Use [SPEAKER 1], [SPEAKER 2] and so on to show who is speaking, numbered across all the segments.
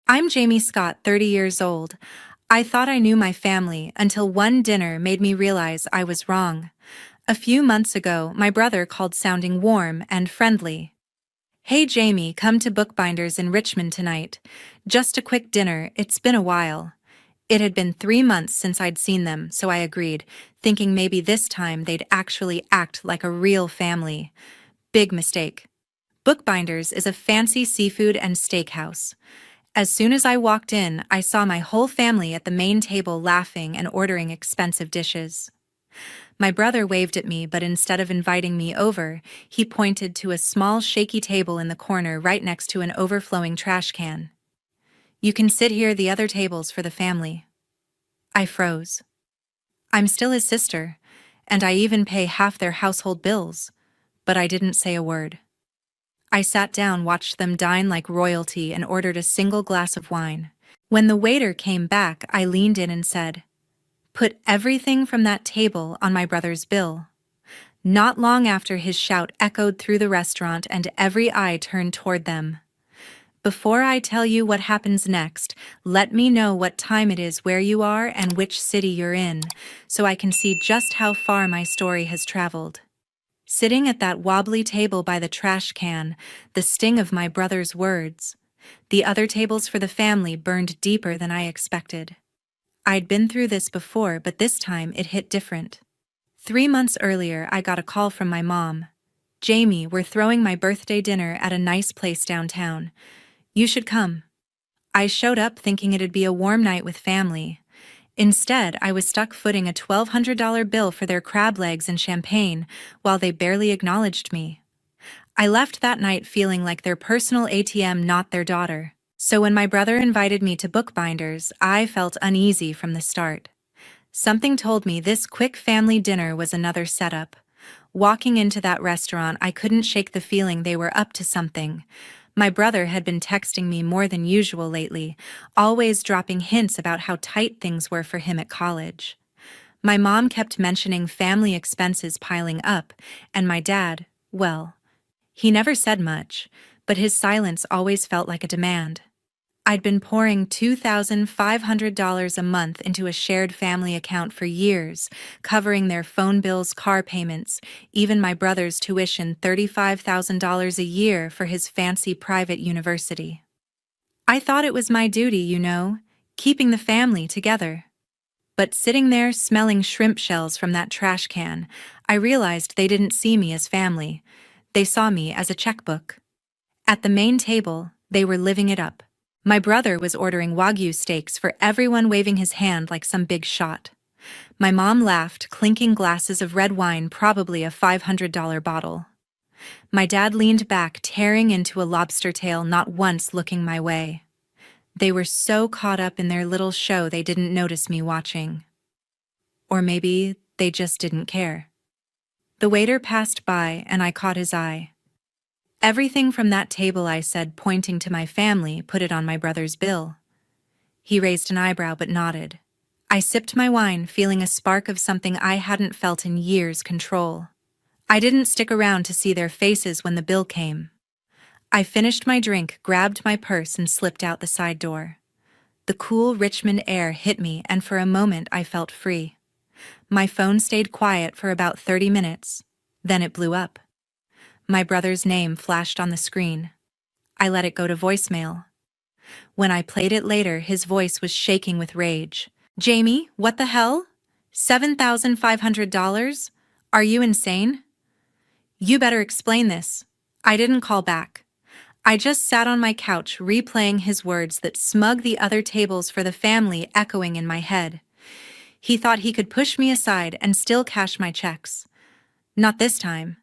[SPEAKER 1] I'm Jamie Scott, 30 years old. I thought I knew my family until one dinner made me realize I was wrong. A few months ago, my brother called sounding warm and friendly. "Hey Jamie, come to Bookbinders in Richmond tonight. Just a quick dinner, it's been a while." It had been 3 months since I'd seen them, so I agreed, thinking maybe this time they'd actually act like a real family. Big mistake. Bookbinders is a fancy seafood and steakhouse. As soon as I walked in, I saw my whole family at the main table laughing and ordering expensive dishes. My brother waved at me, but instead of inviting me over, he pointed to a small shaky table in the corner right next to an overflowing trash can. "You can sit here, the other table's for the family." I froze. I'm still his sister, and I even pay half their household bills, but I didn't say a word. I sat down, watched them dine like royalty, and ordered a single glass of wine. When the waiter came back, I leaned in and said, "Put everything from that table on my brother's bill." Not long after, his shout echoed through the restaurant and every eye turned toward them. Before I tell you what happens next, let me know what time it is where you are and which city you're in, so I can see just how far my story has traveled. Sitting at that wobbly table by the trash can, the sting of my brother's words. The other tables for the family burned deeper than I expected. I'd been through this before, but this time it hit different. 3 months earlier, I got a call from my mom. "Jamie, we're throwing my birthday dinner at a nice place downtown. You should come." I showed up thinking it'd be a warm night with family. Instead, I was stuck footing a $1,200 bill for their crab legs and champagne while they barely acknowledged me. I left that night feeling like their personal ATM, not their daughter. So when my brother invited me to Bookbinders, I felt uneasy from the start. Something told me this quick family dinner was another setup. Walking into that restaurant, I couldn't shake the feeling they were up to something. My brother had been texting me more than usual lately, always dropping hints about how tight things were for him at college. My mom kept mentioning family expenses piling up, and my dad, well, he never said much, but his silence always felt like a demand. I'd been pouring $2,500 a month into a shared family account for years, covering their phone bills, car payments, even my brother's tuition, $35,000 a year for his fancy private university. I thought it was my duty, keeping the family together. But sitting there smelling shrimp shells from that trash can, I realized they didn't see me as family. They saw me as a checkbook. At the main table, they were living it up. My brother was ordering Wagyu steaks for everyone, waving his hand like some big shot. My mom laughed, clinking glasses of red wine, probably a $500 bottle. My dad leaned back, tearing into a lobster tail, not once looking my way. They were so caught up in their little show they didn't notice me watching. Or maybe they just didn't care. The waiter passed by and I caught his eye. "Everything from that table," I said, pointing to my family. "Put it on my brother's bill." He raised an eyebrow but nodded. I sipped my wine, feeling a spark of something I hadn't felt in years: control. I didn't stick around to see their faces when the bill came. I finished my drink, grabbed my purse, and slipped out the side door. The cool Richmond air hit me, and for a moment I felt free. My phone stayed quiet for about 30 minutes. Then it blew up. My brother's name flashed on the screen. I let it go to voicemail. When I played it later, his voice was shaking with rage. "Jamie, what the hell? $7,500? Are you insane? You better explain this." I didn't call back. I just sat on my couch, replaying his words, that smug "the other tables for the family" echoing in my head. He thought he could push me aside and still cash my checks. Not this time.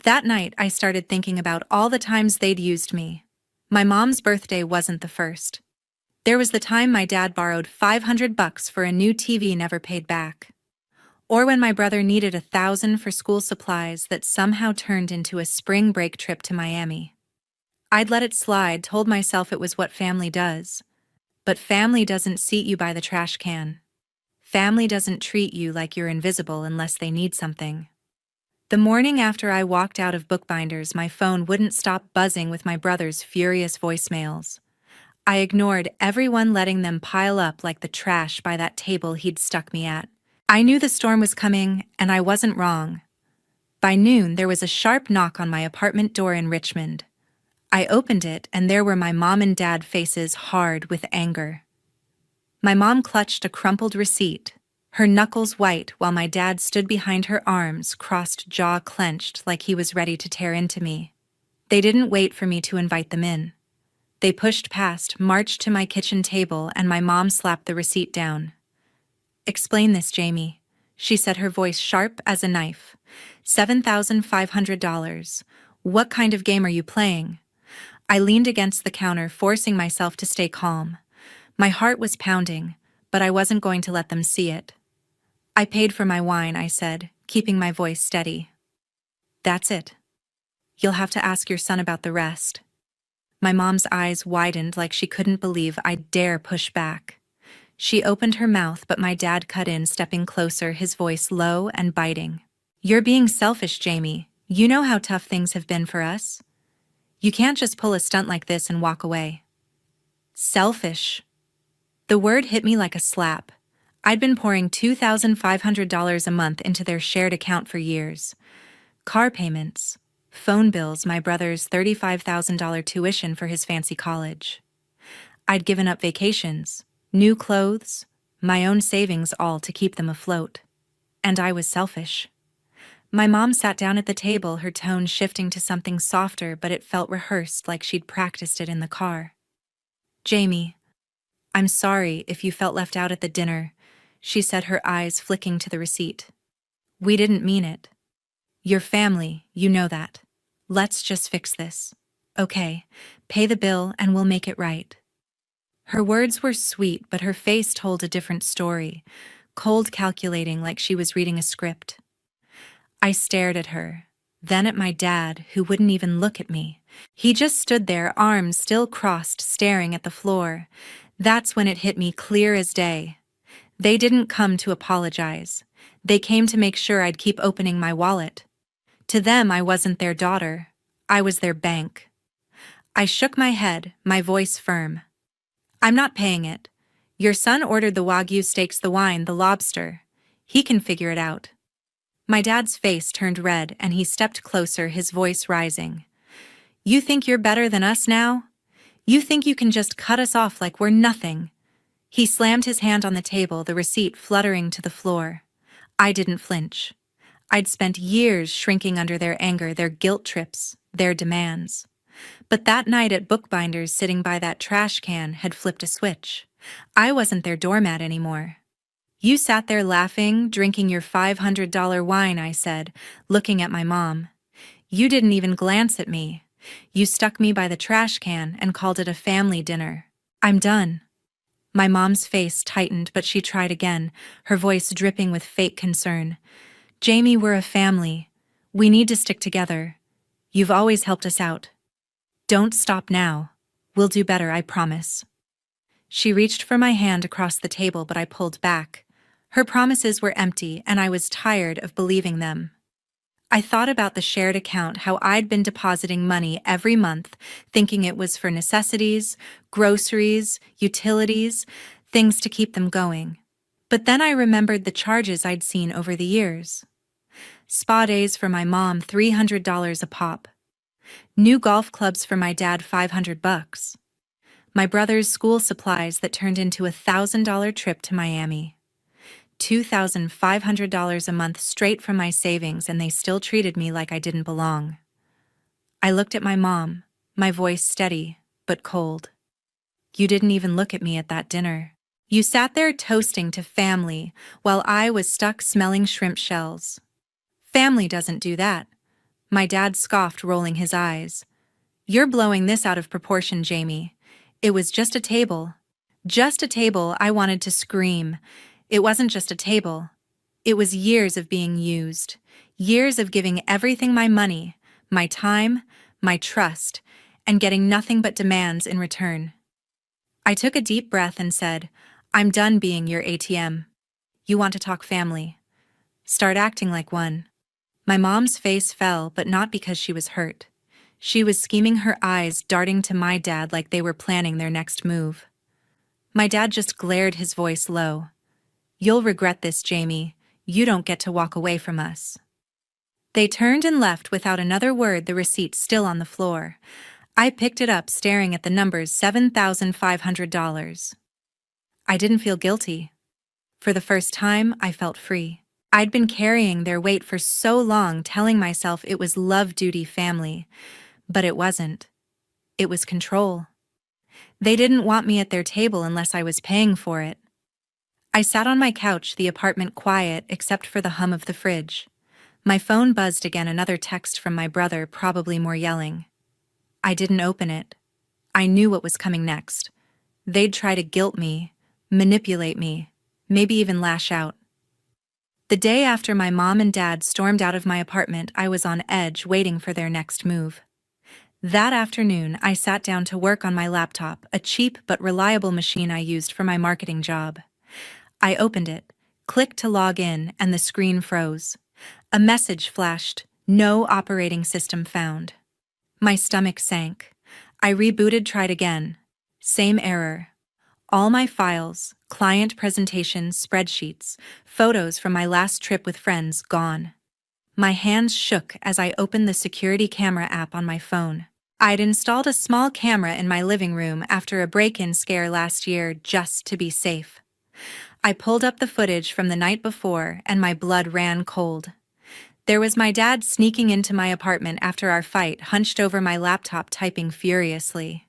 [SPEAKER 1] That night, I started thinking about all the times they'd used me. My mom's birthday wasn't the first. There was the time my dad borrowed $500 for a new TV, never paid back. Or when my brother needed $1,000 for school supplies that somehow turned into a spring break trip to Miami. I'd let it slide, told myself it was what family does. But family doesn't seat you by the trash can. Family doesn't treat you like you're invisible unless they need something. The morning after I walked out of Bookbinders, my phone wouldn't stop buzzing with my brother's furious voicemails. I ignored everyone, letting them pile up like the trash by that table he'd stuck me at. I knew the storm was coming, and I wasn't wrong. By noon, there was a sharp knock on my apartment door in Richmond. I opened it, and there were my mom and dad, faces hard with anger. My mom clutched a crumpled receipt, her knuckles white, while my dad stood behind her, arms crossed, jaw clenched, like he was ready to tear into me. They didn't wait for me to invite them in. They pushed past, marched to my kitchen table, and my mom slapped the receipt down. "Explain this, Jamie," she said, her voice sharp as a knife. $7,500. What kind of game are you playing?" I leaned against the counter, forcing myself to stay calm. My heart was pounding, but I wasn't going to let them see it. "I paid for my wine," I said, keeping my voice steady. "That's it. You'll have to ask your son about the rest." My mom's eyes widened like she couldn't believe I'd dare push back. She opened her mouth, but my dad cut in, stepping closer, his voice low and biting. "You're being selfish, Jamie. You know how tough things have been for us. You can't just pull a stunt like this and walk away." Selfish. The word hit me like a slap. I'd been pouring $2,500 a month into their shared account for years. Car payments, phone bills, my brother's $35,000 tuition for his fancy college. I'd given up vacations, new clothes, my own savings, all to keep them afloat. And I was selfish. My mom sat down at the table, her tone shifting to something softer, but it felt rehearsed, like she'd practiced it in the car. "Jamie, I'm sorry if you felt left out at the dinner," she said, her eyes flicking to the receipt. "We didn't mean it. Your family, you know that. Let's just fix this. Okay, pay the bill and we'll make it right." Her words were sweet, but her face told a different story, cold, calculating, like she was reading a script. I stared at her, then at my dad, who wouldn't even look at me. He just stood there, arms still crossed, staring at the floor. That's when it hit me clear as day. They didn't come to apologize. They came to make sure I'd keep opening my wallet. To them, I wasn't their daughter. I was their bank. I shook my head, my voice firm. "I'm not paying it. Your son ordered the Wagyu steaks, the wine, the lobster. He can figure it out." My dad's face turned red, and he stepped closer, his voice rising. "You think you're better than us now? You think you can just cut us off like we're nothing?" He slammed his hand on the table, the receipt fluttering to the floor. I didn't flinch. I'd spent years shrinking under their anger, their guilt trips, their demands. But that night at Bookbinder's, sitting by that trash can, had flipped a switch. I wasn't their doormat anymore. "You sat there laughing, drinking your $500 wine," I said, looking at my mom. "You didn't even glance at me. You stuck me by the trash can and called it a family dinner. I'm done." My mom's face tightened, but she tried again, her voice dripping with fake concern. "Jamie, we're a family. We need to stick together. You've always helped us out. Don't stop now. We'll do better, I promise." She reached for my hand across the table, but I pulled back. Her promises were empty, and I was tired of believing them. I thought about the shared account, how I'd been depositing money every month, thinking it was for necessities, groceries, utilities, things to keep them going. But then I remembered the charges I'd seen over the years. Spa days for my mom, $300 a pop. New golf clubs for my dad, $500. My brother's school supplies that turned into a $1,000 trip to Miami. $2,500 a month straight from my savings, and they still treated me like I didn't belong. I looked at my mom, my voice steady but cold. "You didn't even look at me at that dinner. You sat there toasting to family while I was stuck smelling shrimp shells." "Family doesn't do that," my dad scoffed, rolling his eyes. "You're blowing this out of proportion, Jamie. It was just a table. Just a table." I wanted to scream. It wasn't just a table. It was years of being used, years of giving everything, my money, my time, my trust, and getting nothing but demands in return. I took a deep breath and said, "I'm done being your ATM. You want to talk family? Start acting like one." My mom's face fell, but not because she was hurt. She was scheming, her eyes darting to my dad like they were planning their next move. My dad just glared, his voice low. "You'll regret this, Jamie. You don't get to walk away from us." They turned and left without another word, the receipt still on the floor. I picked it up, staring at the numbers, $7,500. I didn't feel guilty. For the first time, I felt free. I'd been carrying their weight for so long, telling myself it was love, duty, family. But it wasn't. It was control. They didn't want me at their table unless I was paying for it. I sat on my couch, the apartment quiet except for the hum of the fridge. My phone buzzed again, another text from my brother, probably more yelling. I didn't open it. I knew what was coming next. They'd try to guilt me, manipulate me, maybe even lash out. The day after my mom and dad stormed out of my apartment, I was on edge, waiting for their next move. That afternoon, I sat down to work on my laptop, a cheap but reliable machine I used for my marketing job. I opened it, clicked to log in, and the screen froze. A message flashed, "No operating system found." My stomach sank. I rebooted, tried again. Same error. All my files, client presentations, spreadsheets, photos from my last trip with friends, gone. My hands shook as I opened the security camera app on my phone. I'd installed a small camera in my living room after a break-in scare last year, just to be safe. I pulled up the footage from the night before, and my blood ran cold. There was my dad sneaking into my apartment after our fight, hunched over my laptop, typing furiously.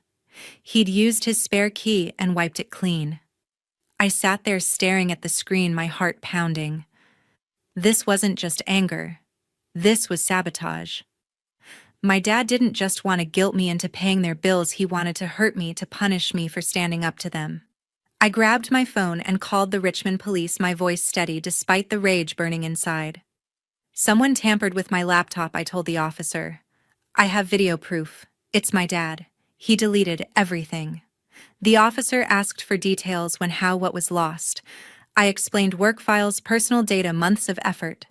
[SPEAKER 1] He'd used his spare key and wiped it clean. I sat there staring at the screen, my heart pounding. This wasn't just anger. This was sabotage. My dad didn't just want to guilt me into paying their bills, he wanted to hurt me, to punish me for standing up to them. I grabbed my phone and called the Richmond police, my voice steady despite the rage burning inside. "Someone tampered with my laptop," I told the officer. "I have video proof. It's my dad. He deleted everything." The officer asked for details: when, how, what was lost. I explained: work files, personal data, months of effort.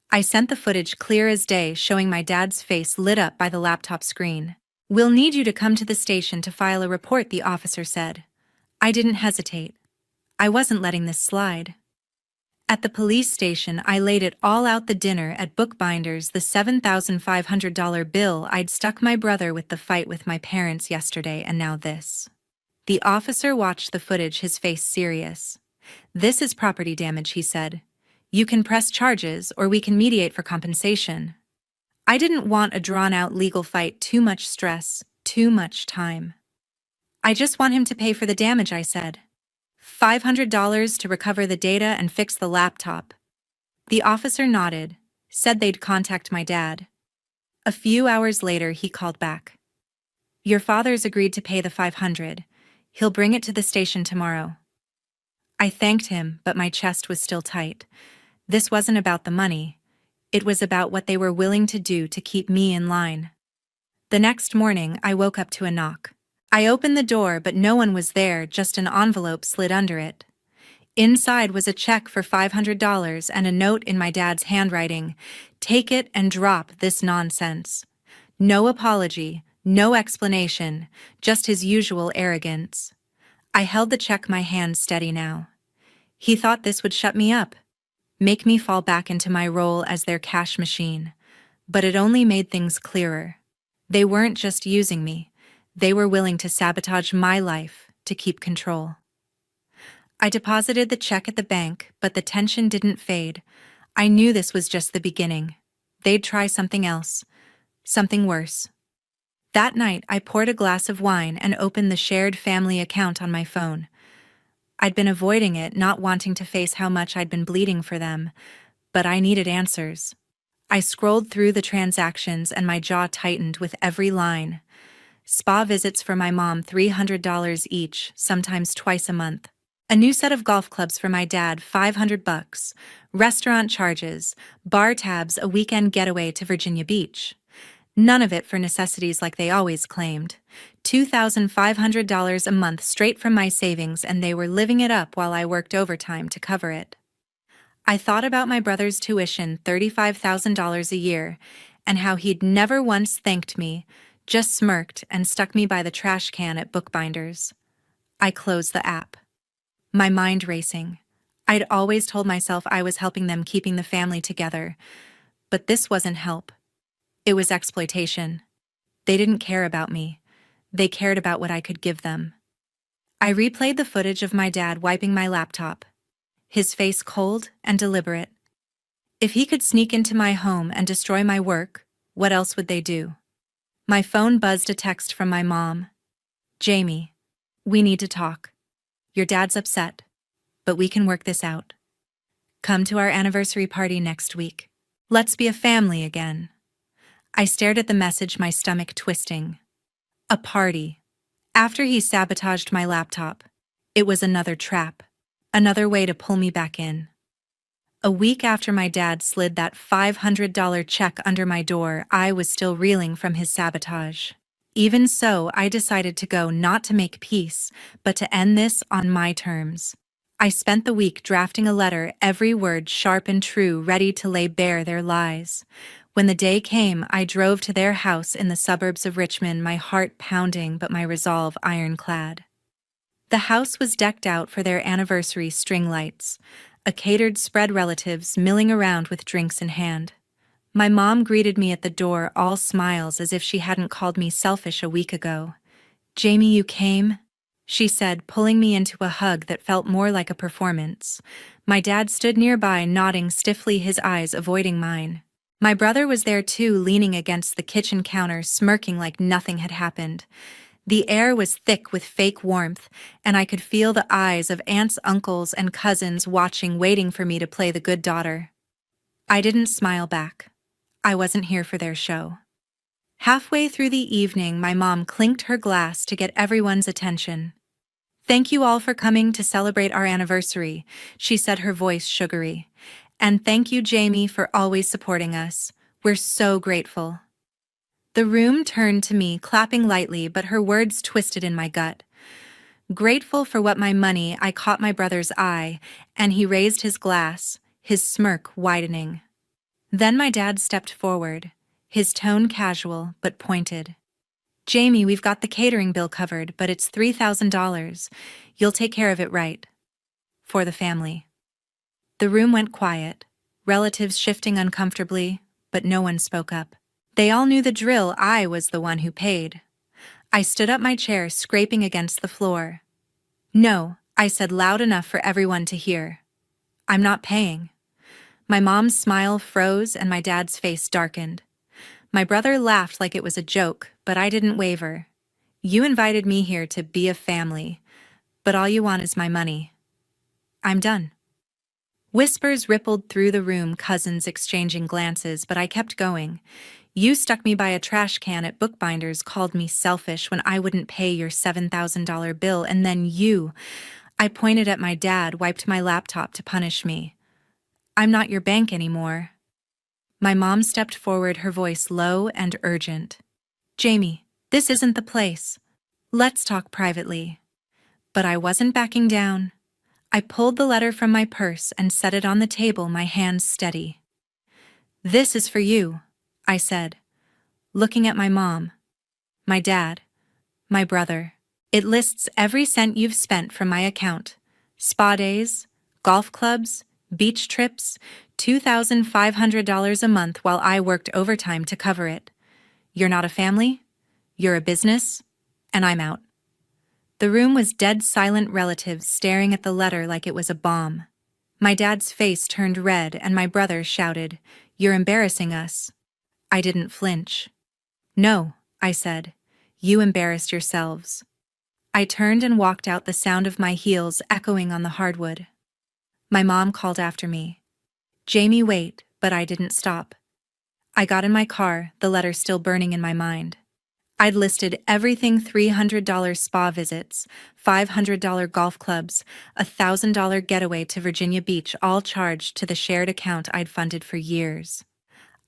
[SPEAKER 1] I sent the footage clear as day, showing my dad's face lit up by the laptop screen. "We'll need you to come to the station to file a report," the officer said. I didn't hesitate. I wasn't letting this slide. At the police station, I laid it all out: the dinner at Bookbinders, the $7,500 bill I'd stuck my brother with, the fight with my parents yesterday, and now this. The officer watched the footage, his face serious. "This is property damage," he said. "You can press charges, or we can mediate for compensation." I didn't want a drawn-out legal fight, too much stress, too much time. "I just want him to pay for the damage," I said. $500 to recover the data and fix the laptop. The officer nodded, said they'd contact my dad. A few hours later, he called back. "Your father's agreed to pay the $500. He'll bring it to the station tomorrow." I thanked him, but my chest was still tight. This wasn't about the money. It was about what they were willing to do to keep me in line. The next morning, I woke up to a knock. I opened the door, but no one was there, just an envelope slid under it. Inside was a check for $500 and a note in my dad's handwriting: "Take it and drop this nonsense." No apology, no explanation, just his usual arrogance. I held the check, my hand steady now. He thought this would shut me up, make me fall back into my role as their cash machine. But it only made things clearer. They weren't just using me. They were willing to sabotage my life to keep control. I deposited the check at the bank, but the tension didn't fade. I knew this was just the beginning. They'd try something else, something worse. That night, I poured a glass of wine and opened the shared family account on my phone. I'd been avoiding it, not wanting to face how much I'd been bleeding for them, but I needed answers. I scrolled through the transactions and my jaw tightened with every line. Spa visits for my mom, $300 each, sometimes twice a month. A new set of golf clubs for my dad, $500. Restaurant charges, bar tabs, a weekend getaway to Virginia Beach. None of it for necessities like they always claimed. $2,500 a month straight from my savings, and they were living it up while I worked overtime to cover it. I thought about my brother's tuition, $35,000 a year, and how he'd never once thanked me, just smirked and stuck me by the trash can at Bookbinders. I closed the app. My mind racing. I'd always told myself I was helping them, keeping the family together, but this wasn't help. It was exploitation. They didn't care about me. They cared about what I could give them. I replayed the footage of my dad wiping my laptop, his face cold and deliberate. If he could sneak into my home and destroy my work, what else would they do? My phone buzzed a text from my mom. Jamie, we need to talk. Your dad's upset, but we can work this out. Come to our anniversary party next week. Let's be a family again. I stared at the message, my stomach twisting. A party. After he sabotaged my laptop, it was another trap, another way to pull me back in. A week after my dad slid that $500 check under my door, I was still reeling from his sabotage. Even so, I decided to go, not to make peace, but to end this on my terms. I spent the week drafting a letter, every word sharp and true, ready to lay bare their lies. When the day came, I drove to their house in the suburbs of Richmond, my heart pounding but my resolve ironclad. The house was decked out for their anniversary, string lights, a catered spread, relatives milling around with drinks in hand. My mom greeted me at the door, all smiles, as if she hadn't called me selfish a week ago. "Jamie, you came?" she said, pulling me into a hug that felt more like a performance. My dad stood nearby, nodding stiffly, his eyes avoiding mine. My brother was there too, leaning against the kitchen counter, smirking like nothing had happened. The air was thick with fake warmth, and I could feel the eyes of aunts, uncles, and cousins watching, waiting for me to play the good daughter. I didn't smile back. I wasn't here for their show. Halfway through the evening, my mom clinked her glass to get everyone's attention. "Thank you all for coming to celebrate our anniversary," she said, her voice sugary. "And thank you, Jamie, for always supporting us. We're so grateful." The room turned to me, clapping lightly, but her words twisted in my gut. Grateful for what? My money. I caught my brother's eye, and he raised his glass, his smirk widening. Then my dad stepped forward, his tone casual but pointed. "Jamie, we've got the catering bill covered, but it's $3,000. You'll take care of it, right? For the family." The room went quiet, relatives shifting uncomfortably, but no one spoke up. They all knew the drill. I was the one who paid. I stood up, my chair scraping against the floor. "No," I said loud enough for everyone to hear. "I'm not paying." My mom's smile froze and my dad's face darkened. My brother laughed like it was a joke, but I didn't waver. "You invited me here to be a family, but all you want is my money. I'm done." Whispers rippled through the room, cousins exchanging glances, but I kept going. "You stuck me by a trash can at Bookbinders, called me selfish when I wouldn't pay your $7,000 bill, and then you—" I pointed at my dad, wiped my laptop to punish me. "I'm not your bank anymore." My mom stepped forward, her voice low and urgent. "Jamie, this isn't the place. Let's talk privately." But I wasn't backing down. I pulled the letter from my purse and set it on the table, my hands steady. "This is for you," I said, looking at my mom, my dad, my brother. "It lists every cent you've spent from my account. Spa days, golf clubs, beach trips, $2,500 a month while I worked overtime to cover it. You're not a family, you're a business, and I'm out." The room was dead silent, relatives staring at the letter like it was a bomb. My dad's face turned red and my brother shouted, "You're embarrassing us." I didn't flinch. "No," I said, "you embarrassed yourselves." I turned and walked out, the sound of my heels echoing on the hardwood. My mom called after me. "Jamie, wait," but I didn't stop. I got in my car, the letter still burning in my mind. I'd listed everything: $300 spa visits, $500 golf clubs, $1,000 getaway to Virginia Beach, all charged to the shared account I'd funded for years.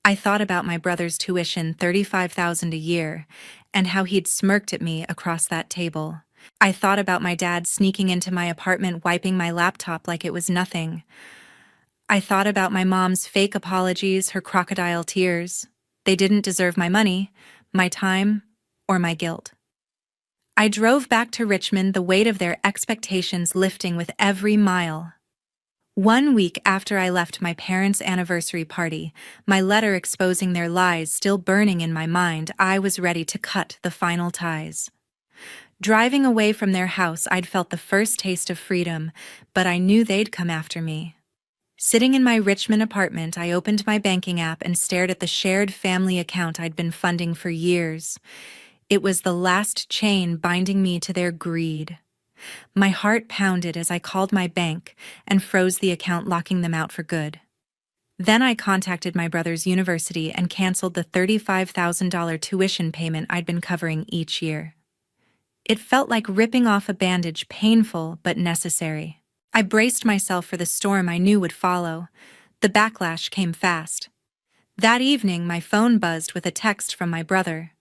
[SPEAKER 1] I thought about my brother's tuition, $35,000 a year, and how he'd smirked at me across that table. I thought about my dad sneaking into my apartment, wiping my laptop like it was nothing. I thought about my mom's fake apologies, her crocodile tears. They didn't deserve my money, my time, or my guilt. I drove back to Richmond, the weight of their expectations lifting with every mile. 1 week after I left my parents' anniversary party, my letter exposing their lies still burning in my mind, I was ready to cut the final ties. Driving away from their house, I'd felt the first taste of freedom, but I knew they'd come after me. Sitting in my Richmond apartment, I opened my banking app and stared at the shared family account I'd been funding for years. It was the last chain binding me to their greed. My heart pounded as I called my bank and froze the account, locking them out for good. Then I contacted my brother's university and canceled the $35,000 tuition payment I'd been covering each year. It felt like ripping off a bandage, painful but necessary. I braced myself for the storm I knew would follow. The backlash came fast. That evening, my phone buzzed with a text from my brother.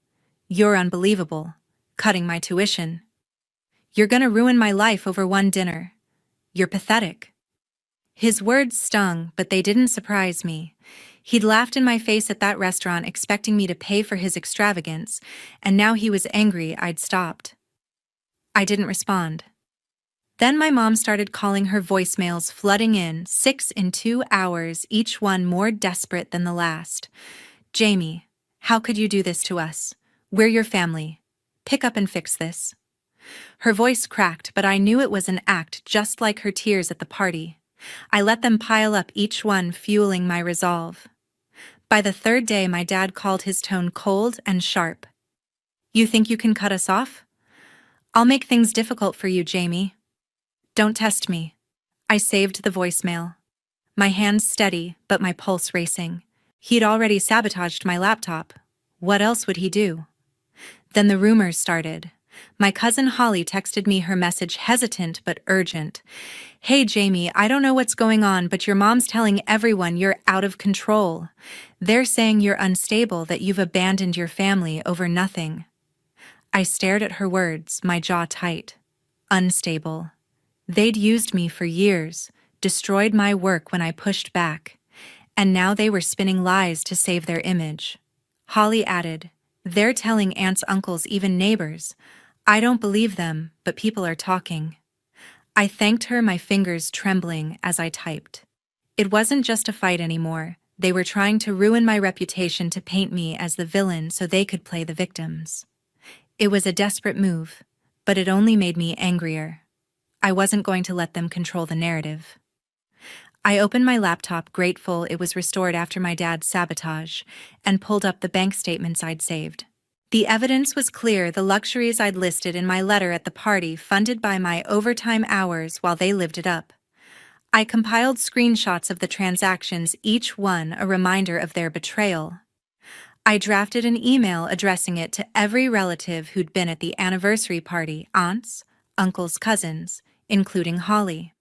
[SPEAKER 1] "You're unbelievable. Cutting my tuition. You're gonna ruin my life over one dinner. You're pathetic." His words stung, but they didn't surprise me. He'd laughed in my face at that restaurant, expecting me to pay for his extravagance, and now he was angry I'd stopped. I didn't respond. Then my mom started calling, her voicemails flooding in, 6 in 2 hours, each one more desperate than the last. "Jamie, how could you do this to us? We're your family. Pick up and fix this." Her voice cracked, but I knew it was an act, just like her tears at the party. I let them pile up, each one fueling my resolve. By the third day, my dad called, his tone cold and sharp. "You think you can cut us off? I'll make things difficult for you, Jamie. Don't test me." I saved the voicemail. My hands steady, but my pulse racing. He'd already sabotaged my laptop. What else would he do? Then the rumors started. My cousin Holly texted me her message, hesitant but urgent. "Hey Jamie, I don't know what's going on, but your mom's telling everyone you're out of control. They're saying you're unstable, that you've abandoned your family over nothing." I stared at her words, my jaw tight. Unstable. They'd used me for years, destroyed my work when I pushed back, and now they were spinning lies to save their image. Holly added, "They're telling aunts, uncles, even neighbors. I don't believe them, but people are talking." I thanked her, my fingers trembling as I typed. It wasn't just a fight anymore. They were trying to ruin my reputation, to paint me as the villain so they could play the victims. It was a desperate move, but it only made me angrier. I wasn't going to let them control the narrative. I opened my laptop, grateful it was restored after my dad's sabotage, and pulled up the bank statements I'd saved. The evidence was clear: the luxuries I'd listed in my letter at the party, funded by my overtime hours while they lived it up. I compiled screenshots of the transactions, each one a reminder of their betrayal. I drafted an email addressing it to every relative who'd been at the anniversary party, aunts, uncles, cousins, including Holly.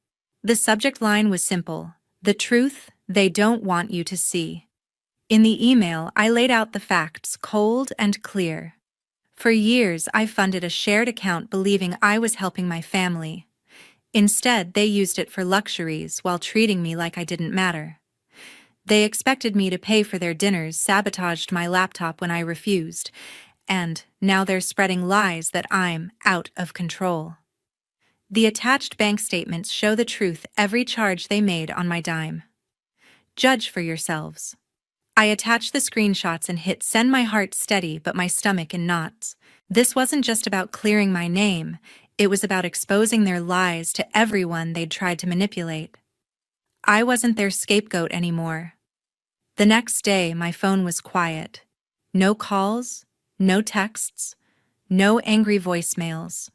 [SPEAKER 1] The subject line was simple: the truth they don't want you to see. In the email, I laid out the facts, cold and clear. For years, I funded a shared account believing I was helping my family. Instead, they used it for luxuries while treating me like I didn't matter. They expected me to pay for their dinners, sabotaged my laptop when I refused, and now they're spreading lies that I'm out of control. The attached bank statements show the truth, every charge they made on my dime. Judge for yourselves. I attached the screenshots and hit send, my heart steady but my stomach in knots. This wasn't just about clearing my name, it was about exposing their lies to everyone they'd tried to manipulate. I wasn't their scapegoat anymore. The next day, my phone was quiet. No calls, no texts, no angry voicemails.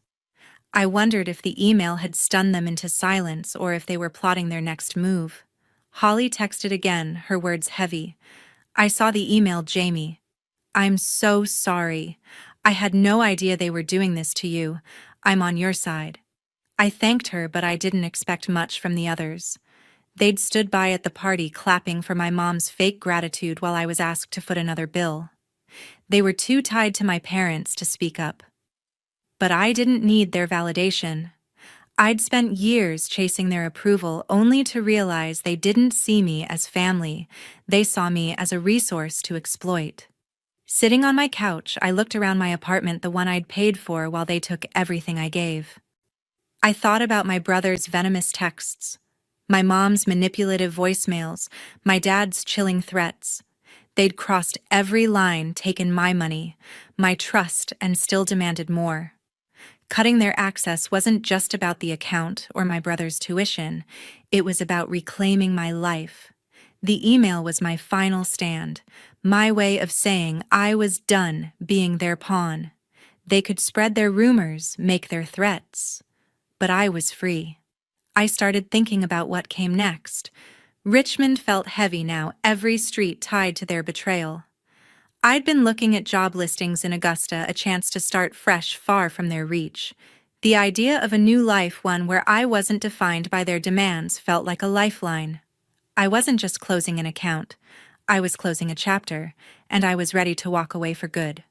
[SPEAKER 1] I wondered if the email had stunned them into silence or if they were plotting their next move. Holly texted again, her words heavy. "I saw the email, Jamie. I'm so sorry. I had no idea they were doing this to you. I'm on your side." I thanked her, but I didn't expect much from the others. They'd stood by at the party, clapping for my mom's fake gratitude while I was asked to foot another bill. They were too tied to my parents to speak up. But I didn't need their validation. I'd spent years chasing their approval, only to realize they didn't see me as family. They saw me as a resource to exploit. Sitting on my couch, I looked around my apartment, the one I'd paid for, while they took everything I gave. I thought about my brother's venomous texts, my mom's manipulative voicemails, my dad's chilling threats. They'd crossed every line, taken my money, my trust, and still demanded more. Cutting their access wasn't just about the account or my brother's tuition, it was about reclaiming my life. The email was my final stand, my way of saying I was done being their pawn. They could spread their rumors, make their threats, but I was free. I started thinking about what came next. Richmond felt heavy now, every street tied to their betrayal. I'd been looking at job listings in Augusta, a chance to start fresh, far from their reach. The idea of a new life, one where I wasn't defined by their demands, felt like a lifeline. I wasn't just closing an account. I was closing a chapter, and I was ready to walk away for good.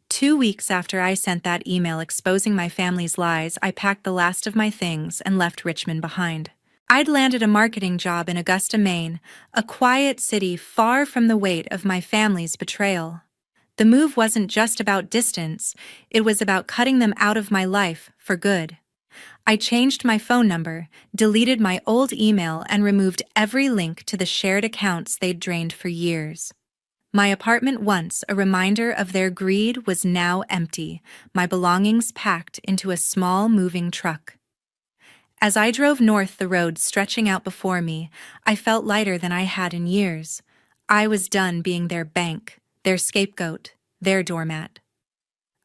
[SPEAKER 1] 2 weeks after I sent that email exposing my family's lies, I packed the last of my things and left Richmond behind. I'd landed a marketing job in Augusta, Maine, a quiet city far from the weight of my family's betrayal. The move wasn't just about distance, it was about cutting them out of my life for good. I changed my phone number, deleted my old email, and removed every link to the shared accounts they'd drained for years. My apartment, once a reminder of their greed, was now empty, my belongings packed into a small moving truck. As I drove north, the road stretching out before me, I felt lighter than I had in years. I was done being their bank, their scapegoat, their doormat.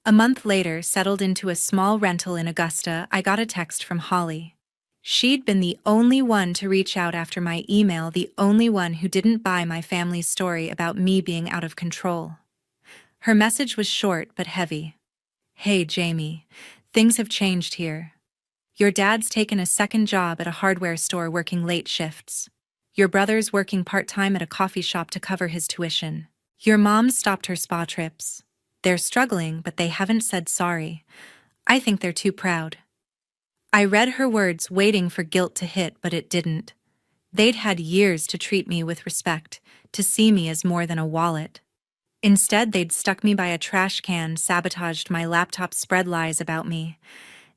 [SPEAKER 1] A month later, settled into a small rental in Augusta, I got a text from Holly. She'd been the only one to reach out after my email, the only one who didn't buy my family's story about me being out of control. Her message was short but heavy. "Hey, Jamie, things have changed here. Your dad's taken a second job at a hardware store working late shifts. Your brother's working part-time at a coffee shop to cover his tuition. Your mom's stopped her spa trips. They're struggling, but they haven't said sorry. I think they're too proud." I read her words, waiting for guilt to hit, but it didn't. They'd had years to treat me with respect, to see me as more than a wallet. Instead, they'd stuck me by a trash can, sabotaged my laptop, spread lies about me.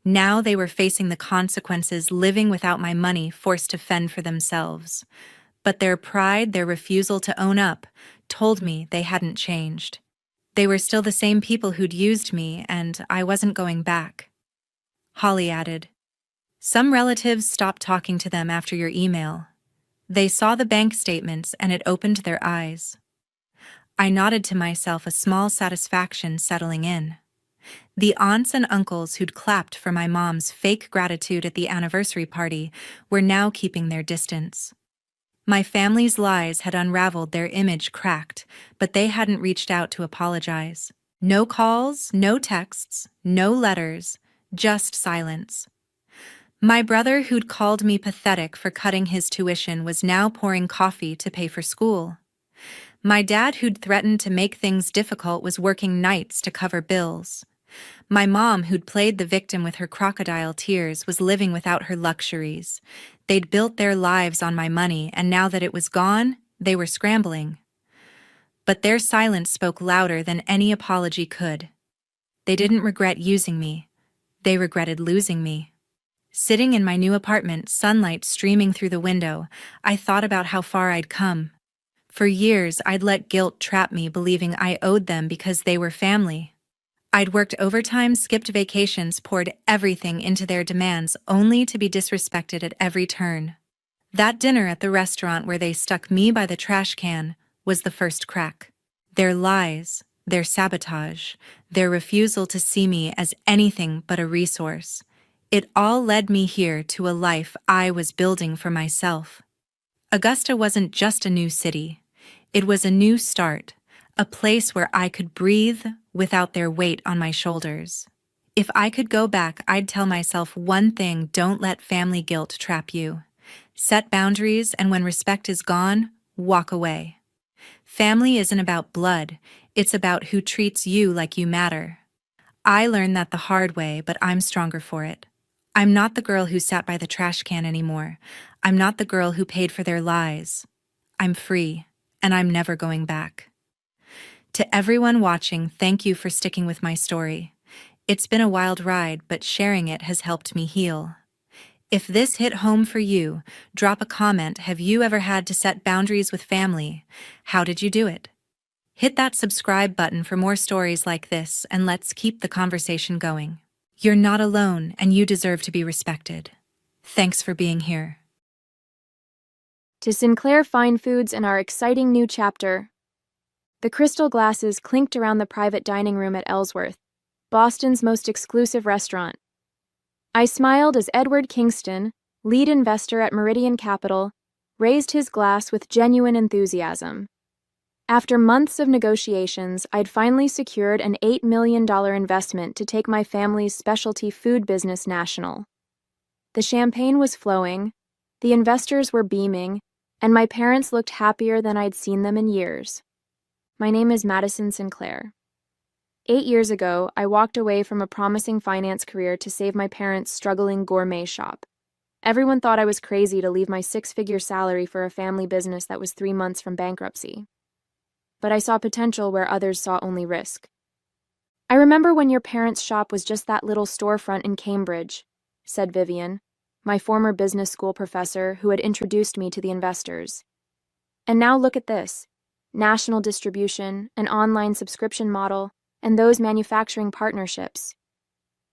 [SPEAKER 1] Now they were facing the consequences, living without my money, forced to fend for themselves. But their pride, their refusal to own up, told me they hadn't changed. They were still the same people who'd used me, and I wasn't going back. Holly added, "Some relatives stopped talking to them after your email. They saw the bank statements and it opened their eyes." I nodded to myself, a small satisfaction settling in. The aunts and uncles who'd clapped for my mom's fake gratitude at the anniversary party were now keeping their distance. My family's lies had unraveled, their image cracked, but they hadn't reached out to apologize. No calls, no texts, no letters, just silence. My brother, who'd called me pathetic for cutting his tuition, was now pouring coffee to pay for school. My dad, who'd threatened to make things difficult, was working nights to cover bills. My mom, who'd played the victim with her crocodile tears, was living without her luxuries. They'd built their lives on my money, and now that it was gone, they were scrambling. But their silence spoke louder than any apology could. They didn't regret using me. They regretted losing me. Sitting in my new apartment, sunlight streaming through the window, I thought about how far I'd come. For years, I'd let guilt trap me, believing I owed them because they were family. I'd worked overtime, skipped vacations, poured everything into their demands, only to be disrespected at every turn. That dinner at the restaurant where they stuck me by the trash can was the first crack. Their lies, their sabotage, their refusal to see me as anything but a resource. It all led me here to a life I was building for myself. Augusta wasn't just a new city. It was a new start, a place where I could breathe without their weight on my shoulders. If I could go back, I'd tell myself one thing: don't let family guilt trap you. Set boundaries, and when respect is gone, walk away. Family isn't about blood, it's about who treats you like you matter. I learned that the hard way, but I'm stronger for it. I'm not the girl who sat by the trash can anymore. I'm not the girl who paid for their lies. I'm free, and I'm never going back. To everyone watching, thank you for sticking with my story. It's been a wild ride, but sharing it has helped me heal. If this hit home for you, drop a comment. Have you ever had to set boundaries with family? How did you do it? Hit that subscribe button for more stories like this, and let's keep the conversation going. You're not alone, and you deserve to be respected. Thanks for being here.
[SPEAKER 2] To Sinclair Fine Foods and our exciting new chapter. The crystal glasses clinked around the private dining room at Ellsworth, Boston's most exclusive restaurant. I smiled as Edward Kingston, lead investor at Meridian Capital, raised his glass with genuine enthusiasm. After months of negotiations, I'd finally secured an $8 million investment to take my family's specialty food business national. The champagne was flowing, the investors were beaming, and my parents looked happier than I'd seen them in years. My name is Madison Sinclair. 8 years ago, I walked away from a promising finance career to save my parents' struggling gourmet shop. Everyone thought I was crazy to leave my 6-figure salary for a family business that was 3 months from bankruptcy. But I saw potential where others saw only risk. I remember when your parents' shop was just that little storefront in Cambridge, said Vivian, my former business school professor who had introduced me to the investors. And now look at this: national distribution, an online subscription model, and those manufacturing partnerships.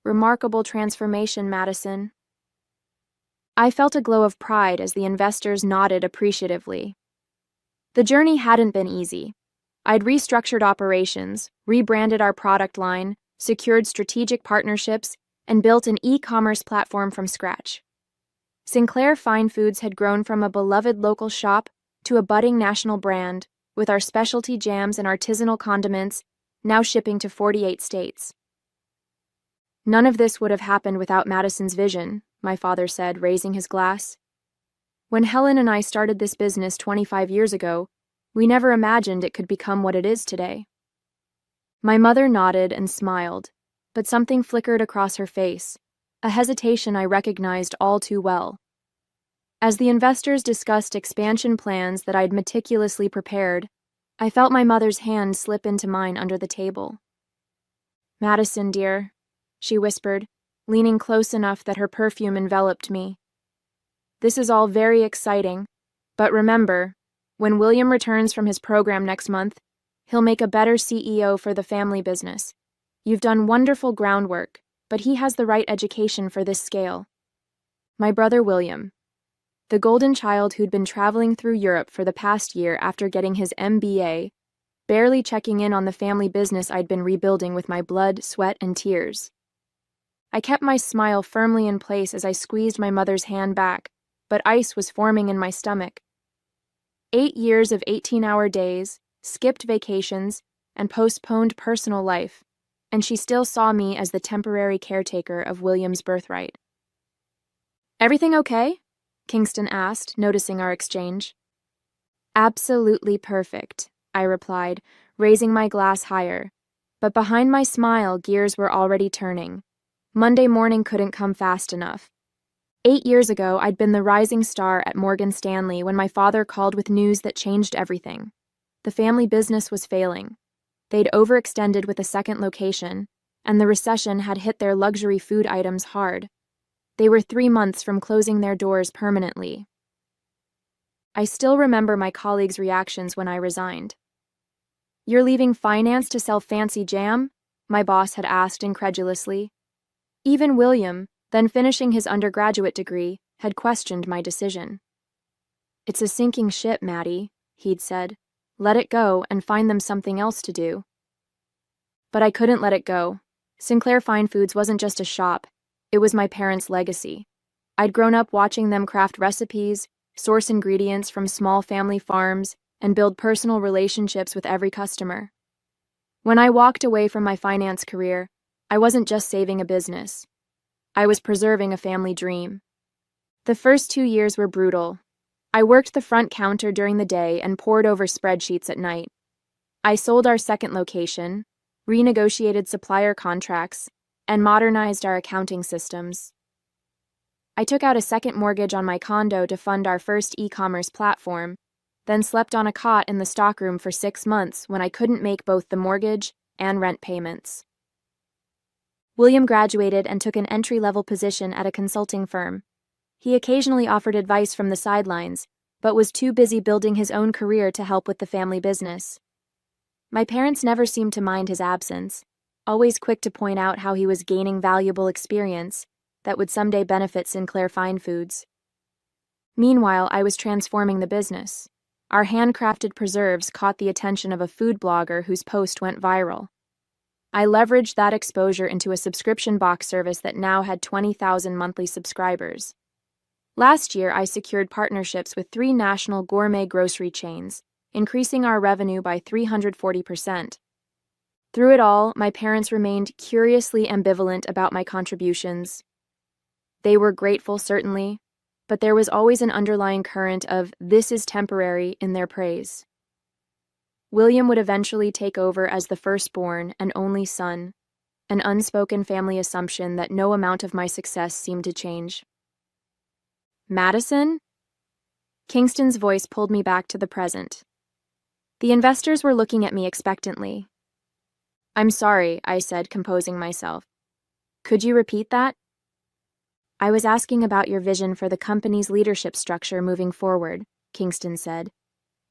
[SPEAKER 2] Remarkable transformation, Madison. I felt a glow of pride as the investors nodded appreciatively. The journey hadn't been easy. I'd restructured operations, rebranded our product line, secured strategic partnerships, and built an e-commerce platform from scratch. Sinclair Fine Foods had grown from a beloved local shop to a budding national brand, with our specialty jams and artisanal condiments now shipping to 48 states. None of this would have happened without Madison's vision, my father said, raising his glass. When Helen and I started this business 25 years ago, we never imagined it could become what it is today. My mother nodded and smiled, but something flickered across her face, a hesitation I recognized all too well. As the investors discussed expansion plans that I'd meticulously prepared, I felt my mother's hand slip into mine under the table. Madison, dear, she whispered, leaning close enough that her perfume enveloped me. This is all very exciting, but remember, when William returns from his program next month, he'll make a better CEO for the family business. You've done wonderful groundwork, but he has the right education for this scale. My brother William, the golden child who'd been traveling through Europe for the past year after getting his MBA, barely checking in on the family business I'd been rebuilding with my blood, sweat, and tears. I kept my smile firmly in place as I squeezed my mother's hand back, but ice was forming in my stomach. 8 years of 18-hour days, skipped vacations, and postponed personal life, and she still saw me as the temporary caretaker of William's birthright. Everything okay? Kingston asked, noticing our exchange. Absolutely perfect, I replied, raising my glass higher. But behind my smile, gears were already turning. Monday morning couldn't come fast enough. 8 years ago, I'd been the rising star at Morgan Stanley when my father called with news that changed everything. The family business was failing. They'd overextended with a second location, and the recession had hit their luxury food items hard. They were 3 months from closing their doors permanently. I still remember my colleagues' reactions when I resigned. "You're leaving finance to sell fancy jam?" my boss had asked incredulously. Even William, then finishing his undergraduate degree, had questioned my decision. "It's a sinking ship, Maddie," he'd said. "Let it go and find them something else to do." But I couldn't let it go. Sinclair Fine Foods wasn't just a shop. It was my parents' legacy. I'd grown up watching them craft recipes, source ingredients from small family farms, and build personal relationships with every customer. When I walked away from my finance career, I wasn't just saving a business. I was preserving a family dream. The first 2 years were brutal. I worked the front counter during the day and pored over spreadsheets at night. I sold our second location, renegotiated supplier contracts, and modernized our accounting systems. I took out a second mortgage on my condo to fund our first e-commerce platform, then slept on a cot in the stockroom for 6 months when I couldn't make both the mortgage and rent payments. William graduated and took an entry-level position at a consulting firm. He occasionally offered advice from the sidelines, but was too busy building his own career to help with the family business. My parents never seemed to mind his absence, always quick to point out how he was gaining valuable experience that would someday benefit Sinclair Fine Foods. Meanwhile, I was transforming the business. Our handcrafted preserves caught the attention of a food blogger whose post went viral. I leveraged that exposure into a subscription box service that now had 20,000 monthly subscribers. Last year, I secured partnerships with 3 national gourmet grocery chains, increasing our revenue by 340%. Through it all, my parents remained curiously ambivalent about my contributions. They were grateful, certainly, but there was always an underlying current of "this is temporary" in their praise. William would eventually take over as the firstborn and only son, an unspoken family assumption that no amount of my success seemed to change. Madison? Kingston's voice pulled me back to the present. The investors were looking at me expectantly. "I'm sorry," I said, composing myself. "Could you repeat that?" "I was asking about your vision for the company's leadership structure moving forward," Kingston said.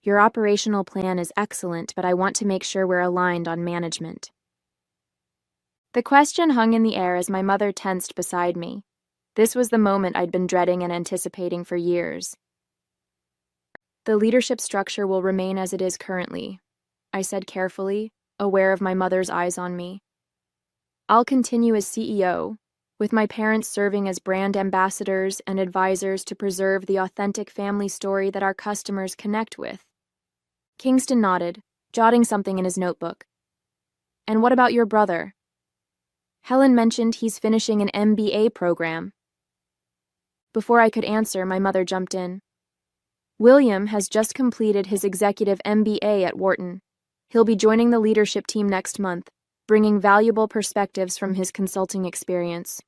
[SPEAKER 2] "Your operational plan is excellent, but I want to make sure we're aligned on management." The question hung in the air as my mother tensed beside me. This was the moment I'd been dreading and anticipating for years. "The leadership structure will remain as it is currently," I said carefully, aware of my mother's eyes on me. "I'll continue as CEO, with my parents serving as brand ambassadors and advisors to preserve the authentic family story that our customers connect with." Kingston nodded, jotting something in his notebook. "And what about your brother? Helen mentioned he's finishing an MBA program." Before I could answer, my mother jumped in. "William has just completed his executive MBA at Wharton. He'll be joining the leadership team next month, bringing valuable perspectives from his consulting experience."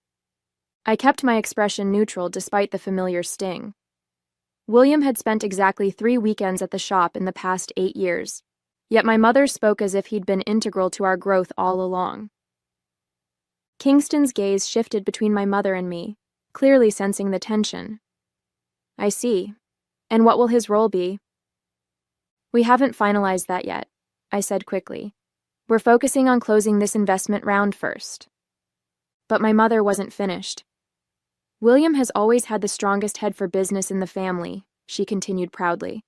[SPEAKER 2] I kept my expression neutral despite the familiar sting. William had spent exactly 3 weekends at the shop in the past 8 years, yet my mother spoke as if he'd been integral to our growth all along. Kingston's gaze shifted between my mother and me, clearly sensing the tension. "I see. And what will his role be?" "We haven't finalized that yet," I said quickly. "We're focusing on closing this investment round first." But my mother wasn't finished. "William has always had the strongest head for business in the family," she continued proudly.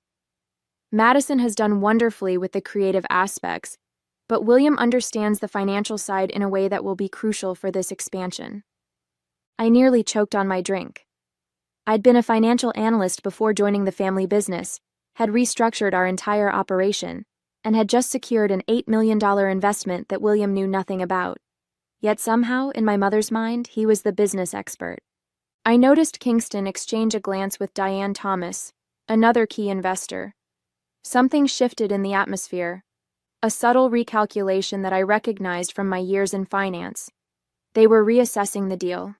[SPEAKER 2] "Madison has done wonderfully with the creative aspects, but William understands the financial side in a way that will be crucial for this expansion." I nearly choked on my drink. I'd been a financial analyst before joining the family business, had restructured our entire operation, and had just secured an $8 million investment that William knew nothing about. Yet somehow, in my mother's mind, he was the business expert. I noticed Kingston exchange a glance with Diane Thomas, another key investor. Something shifted in the atmosphere, a subtle recalculation that I recognized from my years in finance. They were reassessing the deal.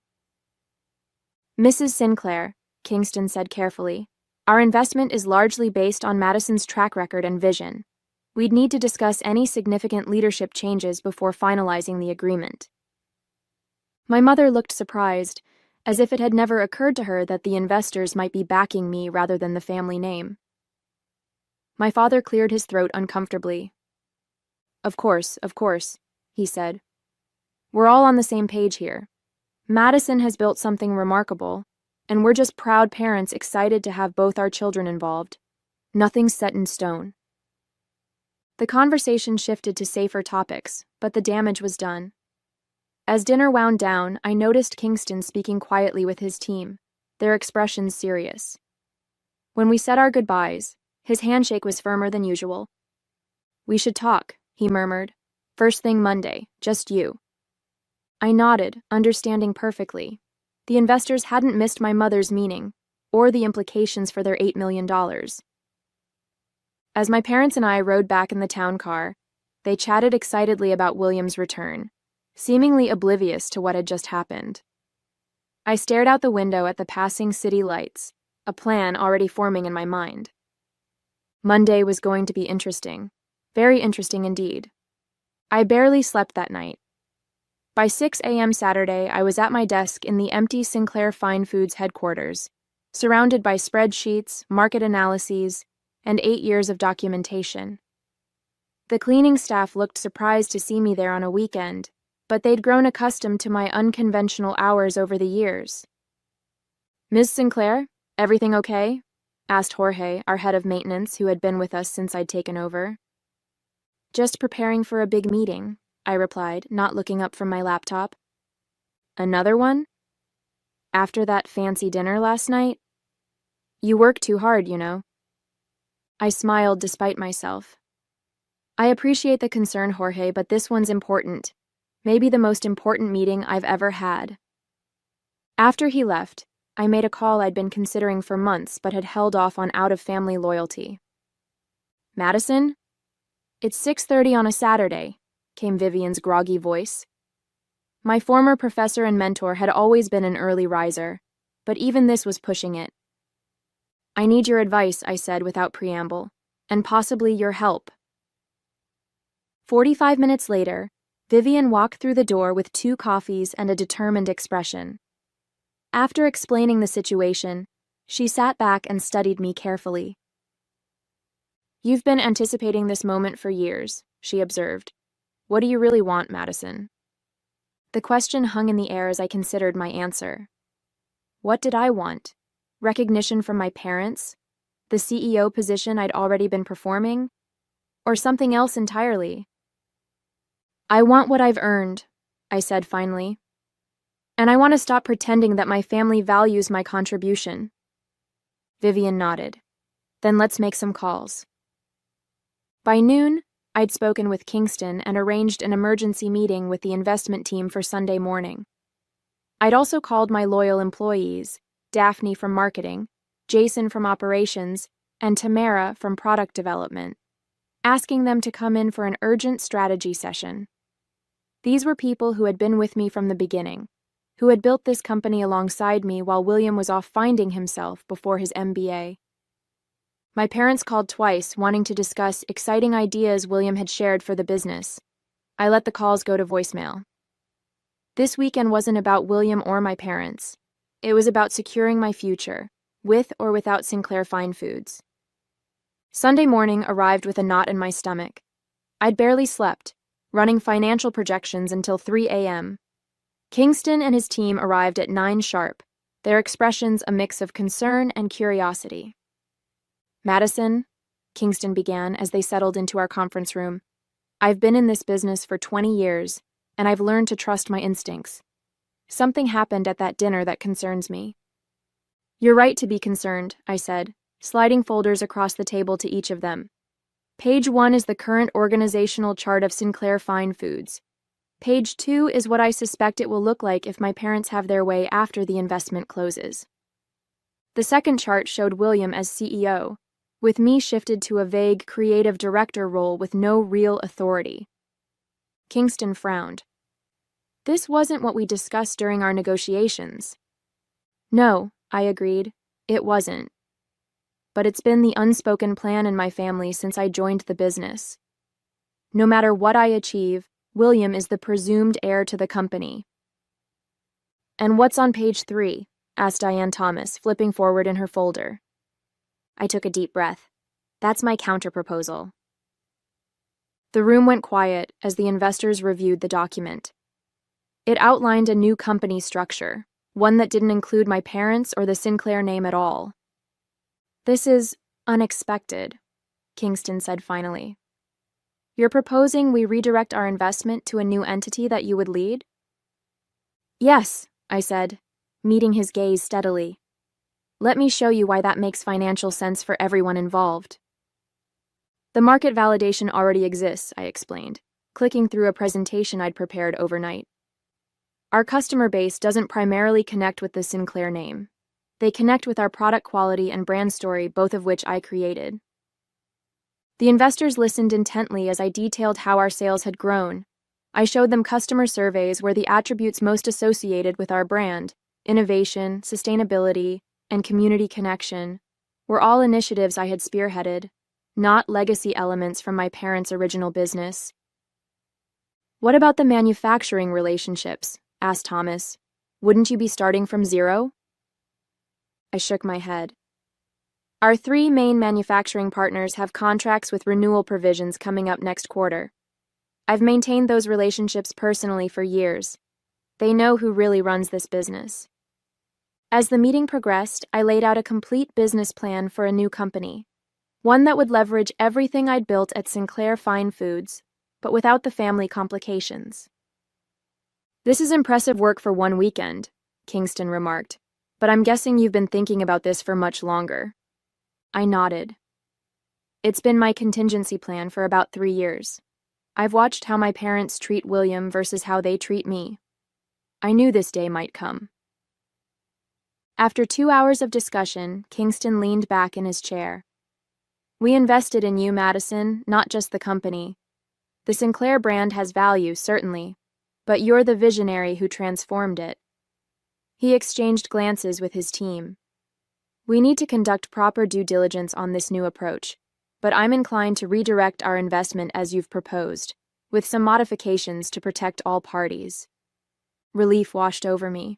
[SPEAKER 2] "Mrs. Sinclair," Kingston said carefully, "our investment is largely based on Madison's track record and vision. We'd need to discuss any significant leadership changes before finalizing the agreement." My mother looked surprised, as if it had never occurred to her that the investors might be backing me rather than the family name. My father cleared his throat uncomfortably. Of course," he said. "We're all on the same page here. Madison has built something remarkable, and we're just proud parents excited to have both our children involved. Nothing's set in stone." The conversation shifted to safer topics, but the damage was done. As dinner wound down, I noticed Kingston speaking quietly with his team, their expressions serious. When we said our goodbyes, his handshake was firmer than usual. "We should talk," he murmured. "First thing Monday, just you." I nodded, understanding perfectly. The investors hadn't missed my mother's meaning, or the implications for their $8 million. As my parents and I rode back in the town car, they chatted excitedly about William's return, seemingly oblivious to what had just happened. I stared out the window at the passing city lights, a plan already forming in my mind. Monday was going to be interesting. Very interesting indeed. I barely slept that night. By 6 a.m. Saturday, I was at my desk in the empty Sinclair Fine Foods headquarters, surrounded by spreadsheets, market analyses, and 8 years of documentation. The cleaning staff looked surprised to see me there on a weekend, but they'd grown accustomed to my unconventional hours over the years. "Ms. Sinclair, everything okay?" asked Jorge, our head of maintenance, who had been with us since I'd taken over. "Just preparing for a big meeting," I replied, not looking up from my laptop. "Another one? After that fancy dinner last night? You work too hard, you know." I smiled despite myself. "I appreciate the concern, Jorge, but this one's important. Maybe the most important meeting I've ever had." After he left, I made a call I'd been considering for months but had held off on out of family loyalty. "Madison? It's 6:30 on a Saturday," came Vivian's groggy voice. My former professor and mentor had always been an early riser, but even this was pushing it. "I need your advice," I said without preamble, "and possibly your help." 45 minutes later, Vivian walked through the door with 2 coffees and a determined expression. After explaining the situation, she sat back and studied me carefully. "You've been anticipating this moment for years," she observed. "What do you really want, Madison?" The question hung in the air as I considered my answer. What did I want? Recognition from my parents? The CEO position I'd already been performing? Or something else entirely? "I want what I've earned," I said finally. "And I want to stop pretending that my family values my contribution." Vivian nodded. "Then let's make some calls." By noon, I'd spoken with Kingston and arranged an emergency meeting with the investment team for Sunday morning. I'd also called my loyal employees, Daphne from marketing, Jason from operations, and Tamara from product development, asking them to come in for an urgent strategy session. These were people who had been with me from the beginning, who had built this company alongside me while William was off finding himself before his MBA. My parents called twice, wanting to discuss exciting ideas William had shared for the business. I let the calls go to voicemail. This weekend wasn't about William or my parents. It was about securing my future, with or without Sinclair Fine Foods. Sunday morning arrived with a knot in my stomach. I'd barely slept, running financial projections until 3 a.m. Kingston and his team arrived at 9 sharp, their expressions a mix of concern and curiosity. "Madison," Kingston began as they settled into our conference room, "I've been in this business for 20 years, and I've learned to trust my instincts. Something happened at that dinner that concerns me." "You're right to be concerned," I said, sliding folders across the table to each of them. "Page 1 is the current organizational chart of Sinclair Fine Foods. Page 2 is what I suspect it will look like if my parents have their way after the investment closes." The second chart showed William as CEO, with me shifted to a vague creative director role with no real authority. Kingston frowned. "This wasn't what we discussed during our negotiations." "No," I agreed, "it wasn't. But it's been the unspoken plan in my family since I joined the business. No matter what I achieve, William is the presumed heir to the company." "And what's on page 3? Asked Diane Thomas, flipping forward in her folder. I took a deep breath. "That's my counterproposal." The room went quiet as the investors reviewed the document. It outlined a new company structure, one that didn't include my parents or the Sinclair name at all. "This is unexpected," Kingston said finally. "You're proposing we redirect our investment to a new entity that you would lead?" "Yes," I said, meeting his gaze steadily. "Let me show you why that makes financial sense for everyone involved." "The market validation already exists," I explained, clicking through a presentation I'd prepared overnight. "Our customer base doesn't primarily connect with the Sinclair name. They connect with our product quality and brand story, both of which I created." The investors listened intently as I detailed how our sales had grown. I showed them customer surveys where the attributes most associated with our brand, innovation, sustainability, and community connection, were all initiatives I had spearheaded, not legacy elements from my parents' original business. What about the manufacturing relationships? Asked Thomas. Wouldn't you be starting from zero? I shook my head. Our 3 main manufacturing partners have contracts with renewal provisions coming up next quarter. I've maintained those relationships personally for years. They know who really runs this business. As the meeting progressed, I laid out a complete business plan for a new company, one that would leverage everything I'd built at Sinclair Fine Foods, but without the family complications. This is impressive work for one weekend, Kingston remarked, but I'm guessing you've been thinking about this for much longer. I nodded. It's been my contingency plan for about 3 years. I've watched how my parents treat William versus how they treat me. I knew this day might come. After 2 hours of discussion, Kingston leaned back in his chair. We invested in you, Madison, not just the company. The Sinclair brand has value, certainly, but you're the visionary who transformed it. He exchanged glances with his team. We need to conduct proper due diligence on this new approach, but I'm inclined to redirect our investment as you've proposed, with some modifications to protect all parties. Relief washed over me.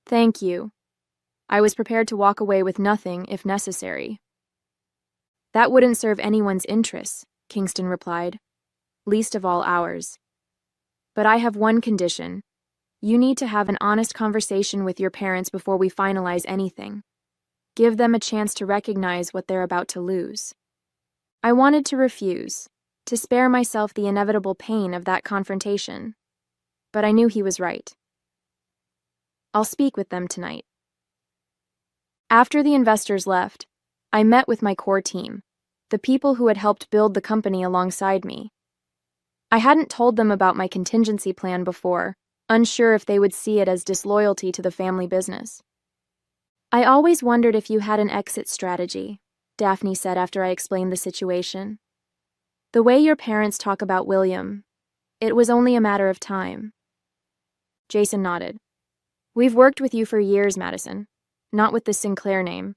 [SPEAKER 2] Thank you. I was prepared to walk away with nothing if necessary. That wouldn't serve anyone's interests, Kingston replied, least of all ours. But I have one condition. You need to have an honest conversation with your parents before we finalize anything. Give them a chance to recognize what they're about to lose. I wanted to refuse, to spare myself the inevitable pain of that confrontation. But I knew he was right. I'll speak with them tonight. After the investors left, I met with my core team, the people who had helped build the company alongside me. I hadn't told them about my contingency plan before, unsure if they would see it as disloyalty to the family business. I always wondered if you had an exit strategy, Daphne said after I explained the situation. The way your parents talk about William, it was only a matter of time. Jason nodded. We've worked with you for years, Madison, not with the Sinclair name.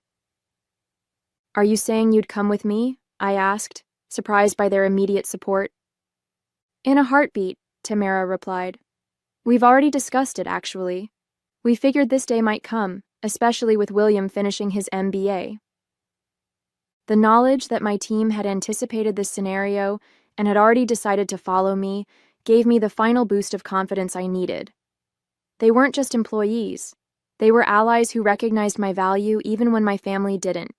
[SPEAKER 2] Are you saying you'd come with me? I asked, surprised by their immediate support. In a heartbeat, Tamara replied. We've already discussed it, actually. We figured this day might come, especially with William finishing his MBA. The knowledge that my team had anticipated this scenario and had already decided to follow me gave me the final boost of confidence I needed. They weren't just employees. They were allies who recognized my value even when my family didn't.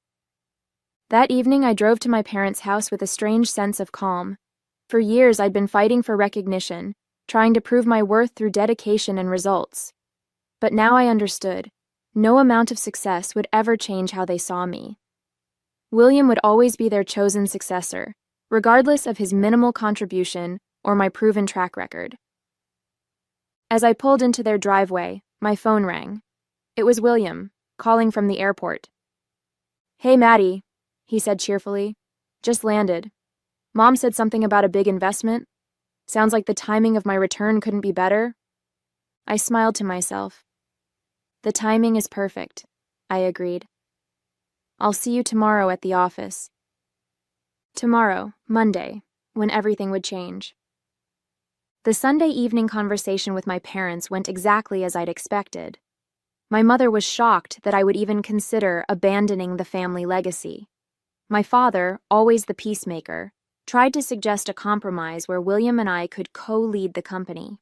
[SPEAKER 2] That evening, I drove to my parents' house with a strange sense of calm. For years, I'd been fighting for recognition, trying to prove my worth through dedication and results. But now I understood. No amount of success would ever change how they saw me. William would always be their chosen successor, regardless of his minimal contribution or my proven track record. As I pulled into their driveway, my phone rang. It was William, calling from the airport. Hey, Maddie, he said cheerfully. Just landed. Mom said something about a big investment. Sounds like the timing of my return couldn't be better. I smiled to myself. The timing is perfect, I agreed. I'll see you tomorrow at the office. Tomorrow, Monday, when everything would change. The Sunday evening conversation with my parents went exactly as I'd expected. My mother was shocked that I would even consider abandoning the family legacy. My father, always the peacemaker, tried to suggest a compromise where William and I could co-lead the company.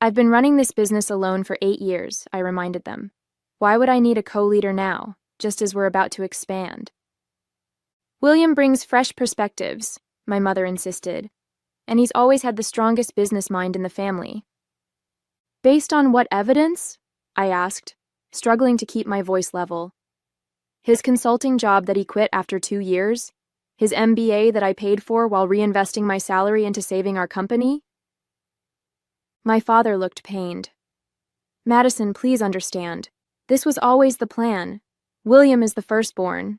[SPEAKER 2] I've been running this business alone for 8 years, I reminded them. Why would I need a co-leader now, just as we're about to expand? William brings fresh perspectives, my mother insisted, and he's always had the strongest business mind in the family. Based on what evidence? I asked, struggling to keep my voice level. His consulting job that he quit after 2 years? His MBA that I paid for while reinvesting my salary into saving our company? My father looked pained. Madison, please understand. This was always the plan. William is the firstborn.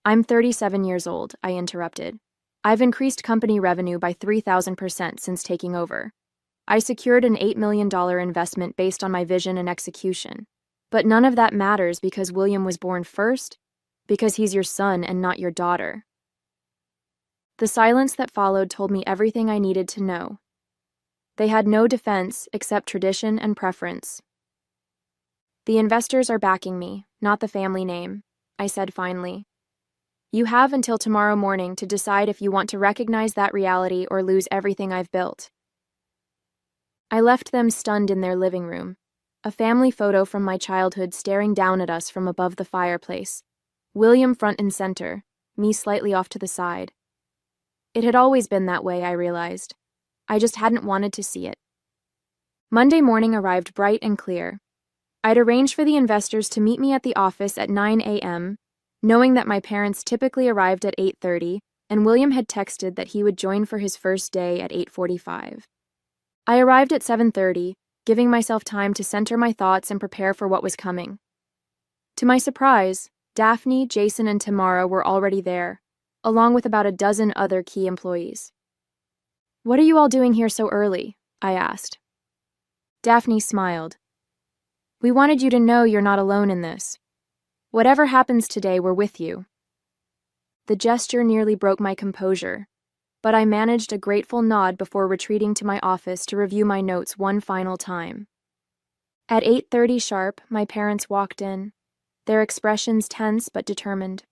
[SPEAKER 2] I'm 37 years old, I interrupted. I've increased company revenue by 3,000% since taking over. I secured an $8 million investment based on my vision and execution. But none of that matters because William was born first, because he's your son and not your daughter. The silence that followed told me everything I needed to know. They had no defense except tradition and preference. The investors are backing me, not the family name, I said finally. You have until tomorrow morning to decide if you want to recognize that reality or lose everything I've built. I left them stunned in their living room, a family photo from my childhood staring down at us from above the fireplace, William front and center, me slightly off to the side. It had always been that way, I realized. I just hadn't wanted to see it. Monday morning arrived bright and clear. I'd arranged for the investors to meet me at the office at 9 a.m., knowing that my parents typically arrived at 8:30, and William had texted that he would join for his first day at 8:45. I arrived at 7:30, giving myself time to center my thoughts and prepare for what was coming. To my surprise, Daphne, Jason, and Tamara were already there, along with about a dozen other key employees. "What are you all doing here so early?" I asked. Daphne smiled. "We wanted you to know you're not alone in this. Whatever happens today, we're with you." The gesture nearly broke my composure, but I managed a grateful nod before retreating to my office to review my notes one final time. At 8:30 sharp, my parents walked in, their expressions tense but determined.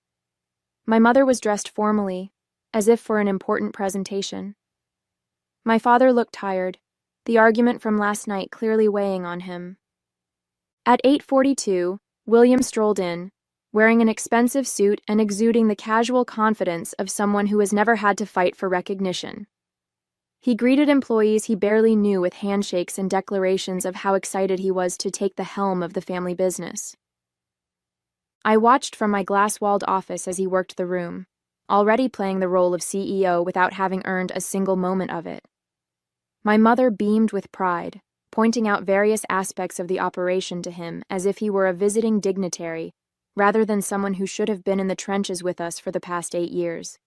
[SPEAKER 2] My mother was dressed formally, as if for an important presentation. My father looked tired, the argument from last night clearly weighing on him. At 8:42, William strolled in, wearing an expensive suit and exuding the casual confidence of someone who has never had to fight for recognition. He greeted employees he barely knew with handshakes and declarations of how excited he was to take the helm of the family business. I watched from my glass-walled office as he worked the room, already playing the role of CEO without having earned a single moment of it. My mother beamed with pride, pointing out various aspects of the operation to him as if he were a visiting dignitary rather than someone who should have been in the trenches with us for the past 8 years.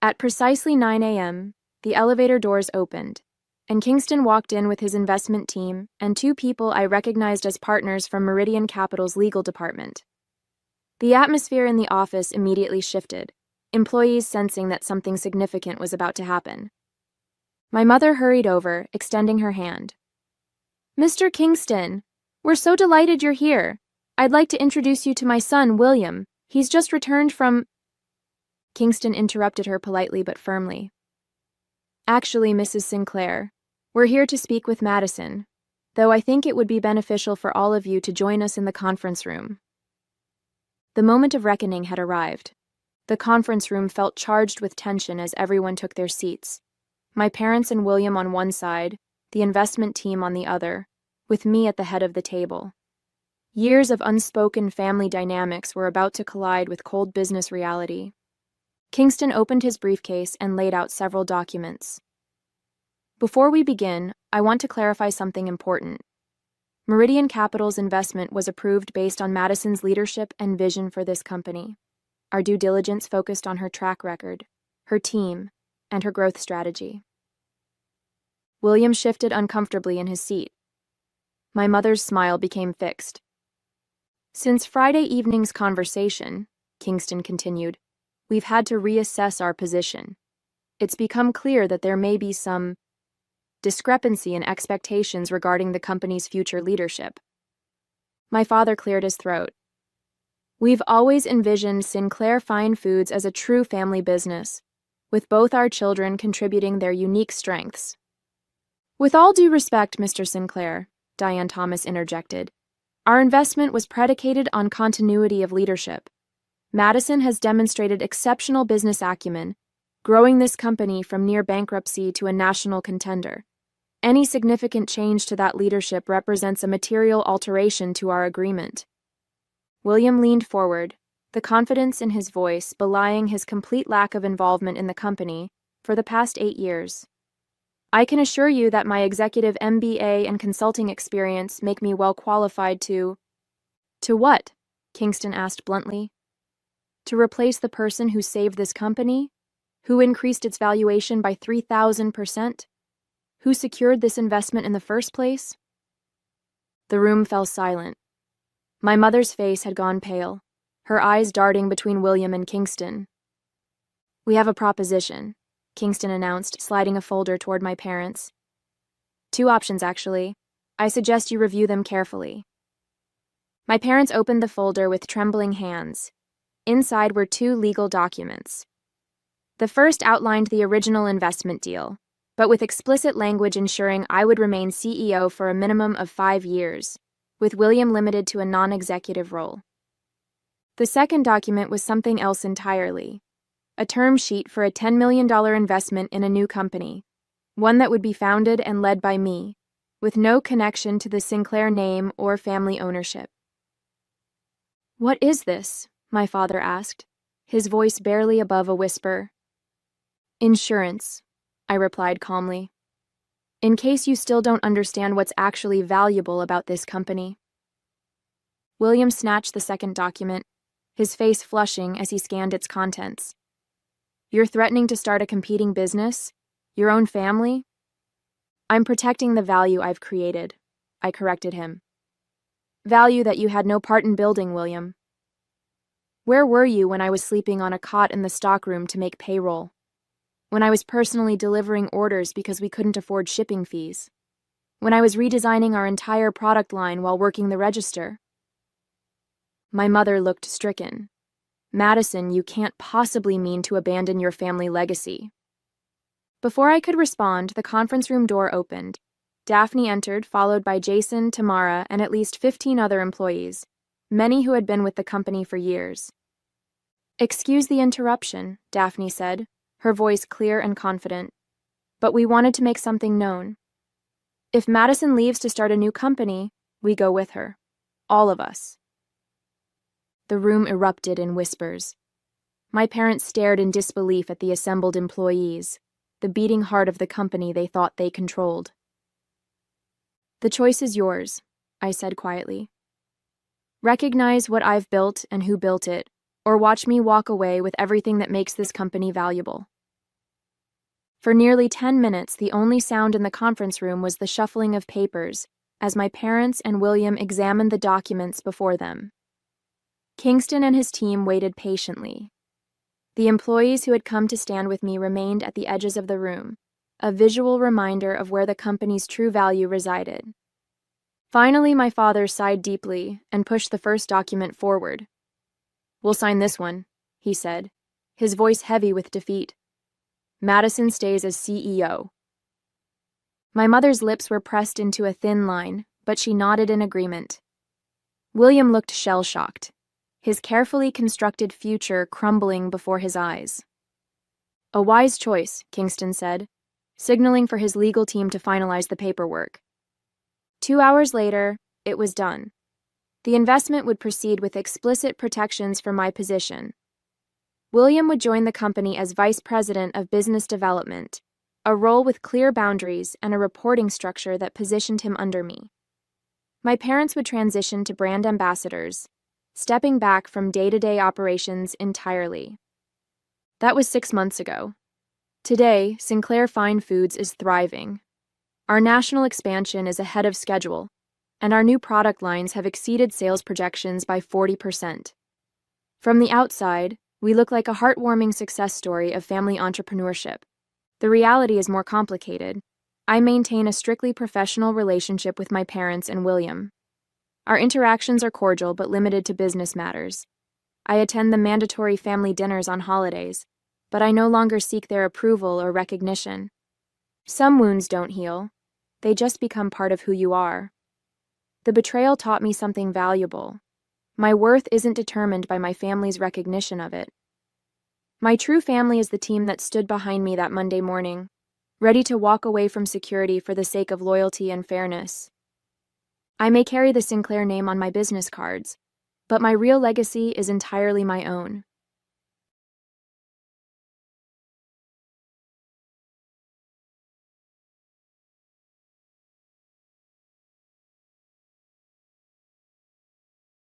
[SPEAKER 2] At precisely 9 a.m., the elevator doors opened, and Kingston walked in with his investment team and 2 people I recognized as partners from Meridian Capital's legal department. The atmosphere in the office immediately shifted, employees sensing that something significant was about to happen. My mother hurried over, extending her hand. "Mr. Kingston, we're so delighted you're here. I'd like to introduce you to my son, William. He's just returned from—" Kingston interrupted her politely but firmly. "Actually, Mrs. Sinclair, we're here to speak with Madison, though I think it would be beneficial for all of you to join us in the conference room." The moment of reckoning had arrived. The conference room felt charged with tension as everyone took their seats. My parents and William on one side, the investment team on the other, with me at the head of the table. Years of unspoken family dynamics were about to collide with cold business reality. Kingston opened his briefcase and laid out several documents. "Before we begin, I want to clarify something important. Meridian Capital's investment was approved based on Madison's leadership and vision for this company. Our due diligence focused on her track record, her team, and her growth strategy." William shifted uncomfortably in his seat. My mother's smile became fixed. "Since Friday evening's conversation," Kingston continued, "we've had to reassess our position. It's become clear that there may be some discrepancy in expectations regarding the company's future leadership." My father cleared his throat. "We've always envisioned Sinclair Fine Foods as a true family business, with both our children contributing their unique strengths." "With all due respect, Mr. Sinclair," Diane Thomas interjected, "our investment was predicated on continuity of leadership. Madison has demonstrated exceptional business acumen, growing this company from near bankruptcy to a national contender. Any significant change to that leadership represents a material alteration to our agreement." William leaned forward, the confidence in his voice belying his complete lack of involvement in the company for the past 8 years. "I can assure you that my executive MBA and consulting experience make me well qualified to—" "To what?" Kingston asked bluntly. "To replace the person who saved this company, who increased its valuation by 3,000%, who secured this investment in the first place?" The room fell silent. My mother's face had gone pale, her eyes darting between William and Kingston. "We have a proposition," Kingston announced, sliding a folder toward my parents. "Two options, actually. I suggest you review them carefully." My parents opened the folder with trembling hands. Inside were two legal documents. The first outlined the original investment deal, but with explicit language ensuring I would remain CEO for a minimum of 5 years, with William limited to a non-executive role. The second document was something else entirely. A term sheet for a $10 million investment in a new company, one that would be founded and led by me, with no connection to the Sinclair name or family ownership. "What is this?" my father asked, his voice barely above a whisper. "Insurance," I replied calmly. "In case you still don't understand what's actually valuable about this company." William snatched the second document, his face flushing as he scanned its contents. "You're threatening to start a competing business? Your own family?" "I'm protecting the value I've created," I corrected him. "Value that you had no part in building, William. Where were you when I was sleeping on a cot in the stockroom to make payroll? When I was personally delivering orders because we couldn't afford shipping fees? When I was redesigning our entire product line while working the register?" My mother looked stricken. "Madison, you can't possibly mean to abandon your family legacy." Before I could respond, the conference room door opened. Daphne entered, followed by Jason, Tamara, and at least 15 other employees, many who had been with the company for years. "Excuse the interruption," Daphne said, her voice clear and confident, "but we wanted to make something known. If Madison leaves to start a new company, we go with her. All of us." The room erupted in whispers. My parents stared in disbelief at the assembled employees, the beating heart of the company they thought they controlled. "The choice is yours," I said quietly. "Recognize what I've built and who built it, or watch me walk away with everything that makes this company valuable." For nearly 10 minutes, the only sound in the conference room was the shuffling of papers as my parents and William examined the documents before them. Kingston and his team waited patiently. The employees who had come to stand with me remained at the edges of the room, a visual reminder of where the company's true value resided. Finally, my father sighed deeply and pushed the first document forward. "We'll sign this one," he said, his voice heavy with defeat. "Madison stays as CEO." My mother's lips were pressed into a thin line, but she nodded in agreement. William looked shell-shocked, his carefully constructed future crumbling before his eyes. "A wise choice," Kingston said, signaling for his legal team to finalize the paperwork. 2 hours later, it was done. The investment would proceed with explicit protections for my position. William would join the company as Vice President of Business Development, a role with clear boundaries and a reporting structure that positioned him under me. My parents would transition to brand ambassadors, stepping back from day-to-day operations entirely. That was 6 months ago. Today, Sinclair Fine Foods is thriving. Our national expansion is ahead of schedule, and our new product lines have exceeded sales projections by 40%. From the outside, we look like a heartwarming success story of family entrepreneurship. The reality is more complicated. I maintain a strictly professional relationship with my parents and William. Our interactions are cordial but limited to business matters. I attend the mandatory family dinners on holidays, but I no longer seek their approval or recognition. Some wounds don't heal. They just become part of who you are. The betrayal taught me something valuable. My worth isn't determined by my family's recognition of it. My true family is the team that stood behind me that Monday morning, ready to walk away from security for the sake of loyalty and fairness. I may carry the Sinclair name on my business cards, but my real legacy is entirely my own.